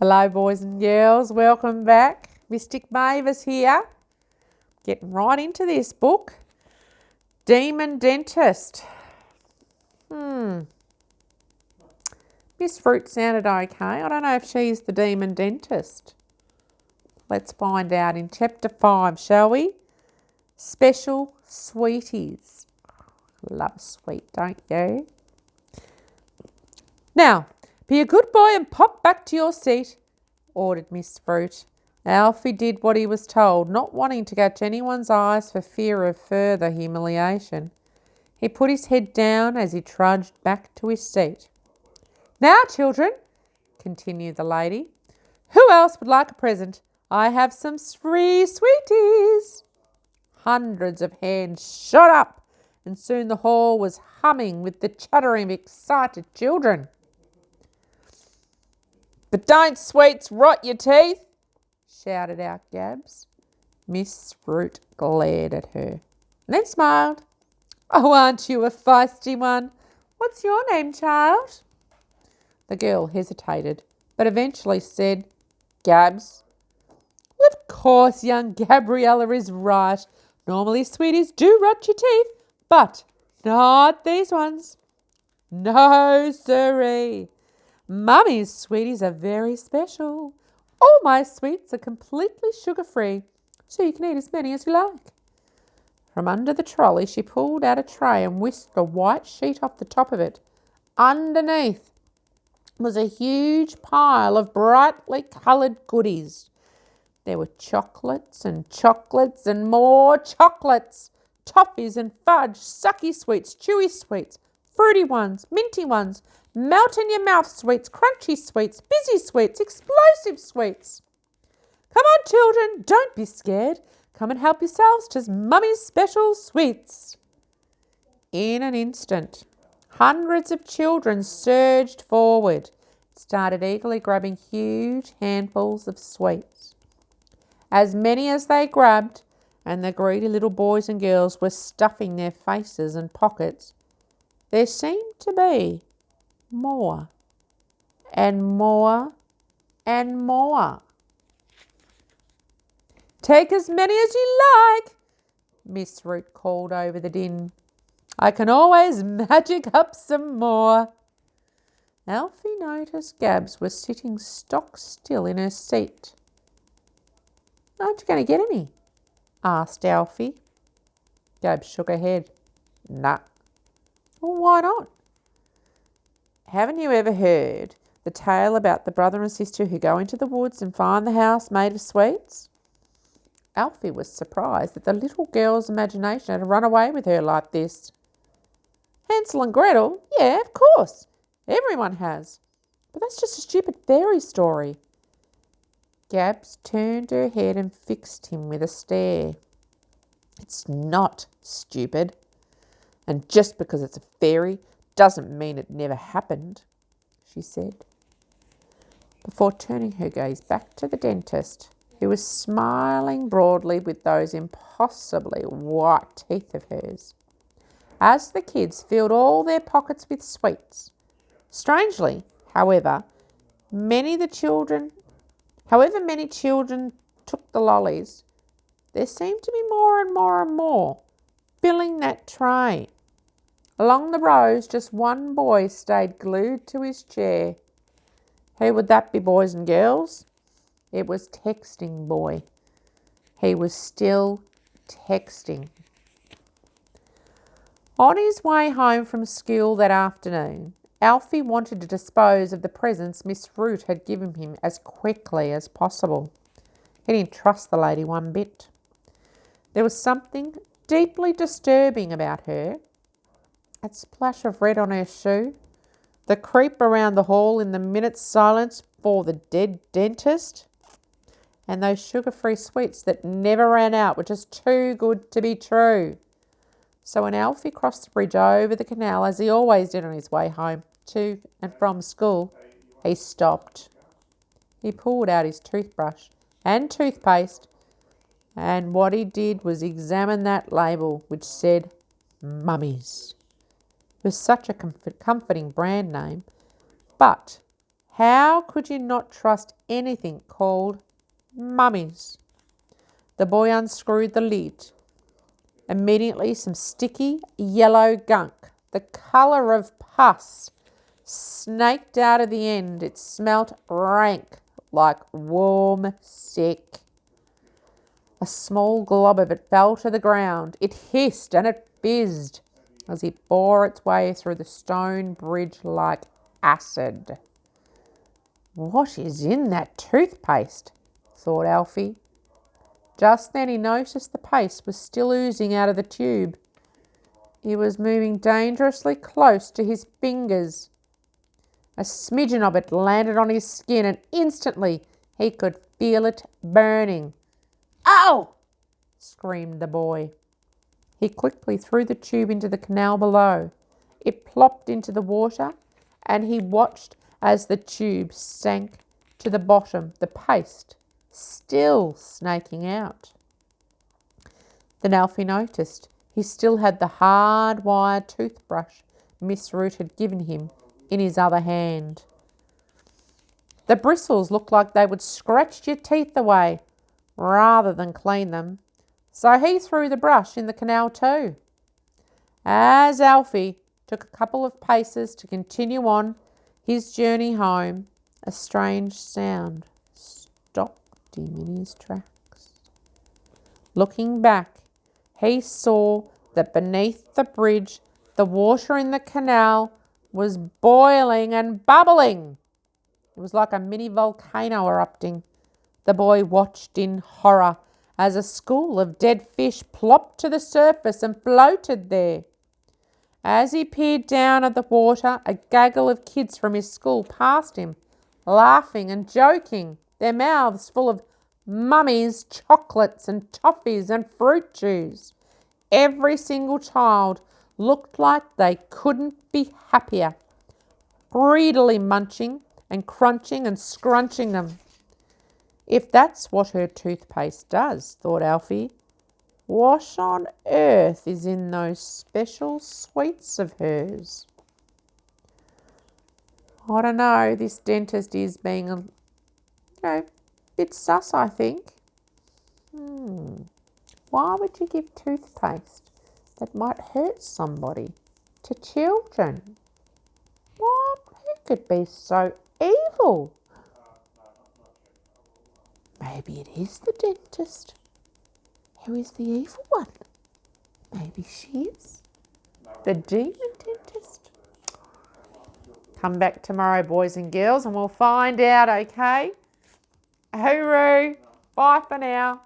Hello, boys and girls. Welcome back. Mystic Mavis here. Getting right into this book. Demon Dentist. Miss Fruit sounded okay. I don't know if she's the demon dentist. Let's find out in chapter 5, shall we? Special Sweeties. Love a sweet, don't you? Now, be a good boy and pop back to your seat, ordered Miss Fruit. Alfie did what he was told, not wanting to catch anyone's eyes for fear of further humiliation. He put his head down as he trudged back to his seat. Now, children, continued the lady, who else would like a present? I have some free sweeties. Hundreds of hands shot up, and soon the hall was humming with the chattering of excited children. But don't sweets rot your teeth, shouted out Gabs. Miss Fruit glared at her and then smiled. Oh, aren't you a feisty one? What's your name, child? The girl hesitated, but eventually said, Gabs. Well, of course, young Gabriella is right. Normally sweeties do rot your teeth, but not these ones. No, sirree. Mummy's sweeties are very special. All my sweets are completely sugar-free, so you can eat as many as you like. From under the trolley she pulled out a tray and whisked a white sheet off the top of it. Underneath was a huge pile of brightly coloured goodies. There were chocolates and more chocolates, toffees and fudge, sucky sweets, chewy sweets, fruity ones, minty ones, melt-in-your-mouth sweets, crunchy sweets, busy sweets, explosive sweets. Come on, children, don't be scared. Come and help yourselves to Mummy's special sweets. In an instant, hundreds of children surged forward, started eagerly grabbing huge handfuls of sweets. As many as they grabbed, and the greedy little boys and girls were stuffing their faces and pockets, there seemed to be more and more and more. Take as many as you like, Miss Root called over the din. I can always magic up some more. Alfie noticed Gabs was sitting stock still in her seat. Aren't you going to get any? Asked Alfie. Gabs shook her head. Nah. Well, why not? Haven't you ever heard the tale about the brother and sister who go into the woods and find the house made of sweets? Alfie was surprised that the little girl's imagination had run away with her like this. Hansel and Gretel? Yeah, of course. Everyone has. But that's just a stupid fairy story. Gabs turned her head and fixed him with a stare. It's not stupid. And just because it's a fairy doesn't mean it never happened, she said, before turning her gaze back to the dentist, who was smiling broadly with those impossibly white teeth of hers, as the kids filled all their pockets with sweets. Strangely, however, many children took the lollies, there seemed to be more and more and more filling that tray. Along the rows, just one boy stayed glued to his chair. Who would that be, boys and girls? It was Texting Boy. He was still texting. On his way home from school that afternoon, Alfie wanted to dispose of the presents Miss Fruit had given him as quickly as possible. He didn't trust the lady one bit. There was something deeply disturbing about her. That splash of red on her shoe, the creep around the hall in the minute's silence for the dead dentist, and those sugar-free sweets that never ran out were just too good to be true. So when Alfie crossed the bridge over the canal, as he always did on his way home to and from school, he stopped. He pulled out his toothbrush and toothpaste, and what he did was examine that label which said Mummy's. It was such a comforting brand name, but How could you not trust anything called mummies? The boy unscrewed the lid. Immediately some sticky yellow gunk, the colour of pus, snaked out of the end. It smelt rank, like warm sick. A small glob of it fell to the ground. It hissed and it fizzed as it bore its way through the stone bridge like acid. What is in that toothpaste? Thought Alfie. Just then he noticed the paste was still oozing out of the tube. It was moving dangerously close to his fingers. A smidgen of it landed on his skin and instantly he could feel it burning. "Ow!" screamed the boy. He quickly threw the tube into the canal below. It plopped into the water and he watched as the tube sank to the bottom, the paste still snaking out. Then Alfie noticed he still had the hard-wired toothbrush Miss Root had given him in his other hand. The bristles looked like they would scratch your teeth away rather than clean them, so he threw the brush in the canal too. As Alfie took a couple of paces to continue on his journey home, a strange sound stopped him in his tracks. Looking back, he saw that beneath the bridge, the water in the canal was boiling and bubbling. It was like a mini volcano erupting. The boy watched in horror as a school of dead fish plopped to the surface and floated there. As he peered down at the water, a gaggle of kids from his school passed him, laughing and joking, their mouths full of mummies, chocolates and toffees and fruit juice. Every single child looked like they couldn't be happier, greedily munching and crunching and scrunching them. If that's what her toothpaste does, thought Alfie, what on earth is in those special sweets of hers? I don't know, this dentist is being a bit sus, I think. Why would you give toothpaste that might hurt somebody to children? What? Who could be so evil? Maybe it is the dentist. Who is the evil one? Maybe she is the demon dentist. Come back tomorrow, boys and girls, and we'll find out, okay? Hooroo. Bye for now.